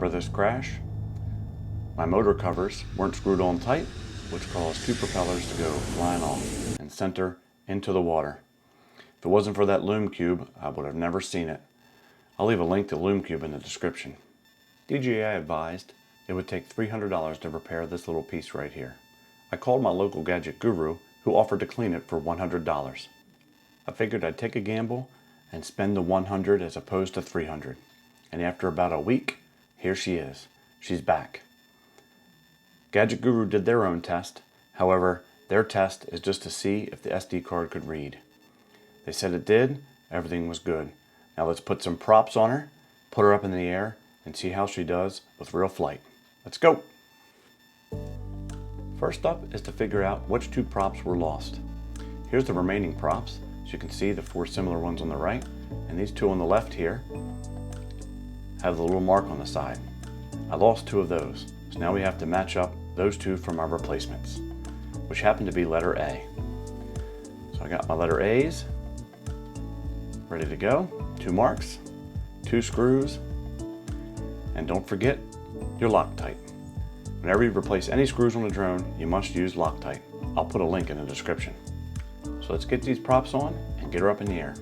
Remember this crash? My motor covers weren't screwed on tight, which caused two propellers to go flying off and center into the water. If it wasn't for that loom cube, I would have never seen it. I'll leave a link to the loom cube in the description. DJI advised it would take $300 to repair this little piece right here. I called my local gadget guru, who offered to clean it for $100. I figured I'd take a gamble and spend the $100 as opposed to $300. And after about a week, here she is. She's back. Gadget Guru did their own test. However, their test is just to see if the SD card could read. They said it did. Everything was good. Now let's put some props on her, put her up in the air, and see how she does with real flight. Let's go. First up is to figure out which two props were lost. Here's the remaining props. As you can see, the four similar ones on the right, and these two on the left here have the little mark on the side. I lost two of those, so now we have to match up those two from our replacements, which happen to be letter A. So I got my letter A's ready to go. Two marks, two screws, and don't forget your Loctite. Whenever you replace any screws on a drone, you must use Loctite. I'll put a link in the description. So let's get these props on and get her up in the air.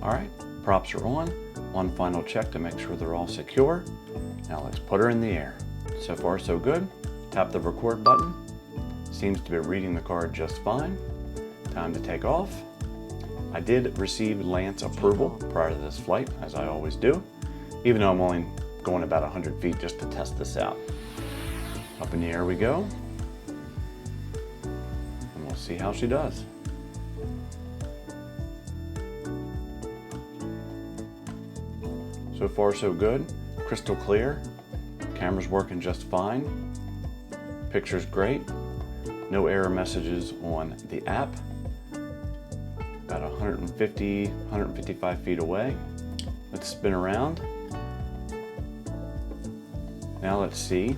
All right, props are on. One final check to make sure they're all secure. Now let's put her in the air. So far so good. Tap the record button. Seems to be reading the card just fine. Time to take off. I did receive Lance approval prior to this flight, as I always do, even though I'm only going about 100 feet just to test this out. Up in the air we go, and we'll see how she does. So far so good, crystal clear, camera's working just fine, picture's great, no error messages on the app, about 155 feet away. Let's spin around. Now let's see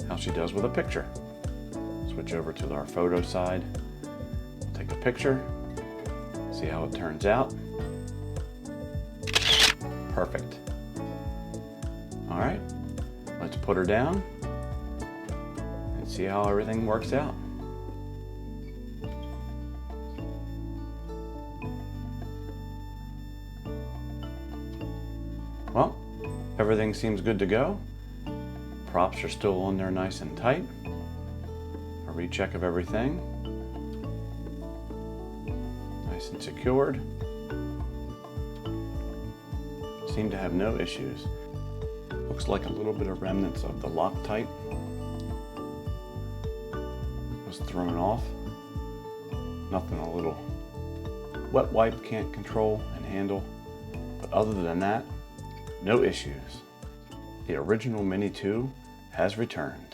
how she does with a picture. Switch over to our photo side, take a picture, see how it turns out. Perfect. All right, let's put her down and see how everything works out. Well, everything seems good to go. Props are still on there nice and tight. A recheck of everything. Nice and secured. Seem to have no issues. Looks like a little bit of remnants of the Loctite was thrown off. Nothing a little wet wipe can't control and handle. But other than that, no issues. The original Mini 2 has returned.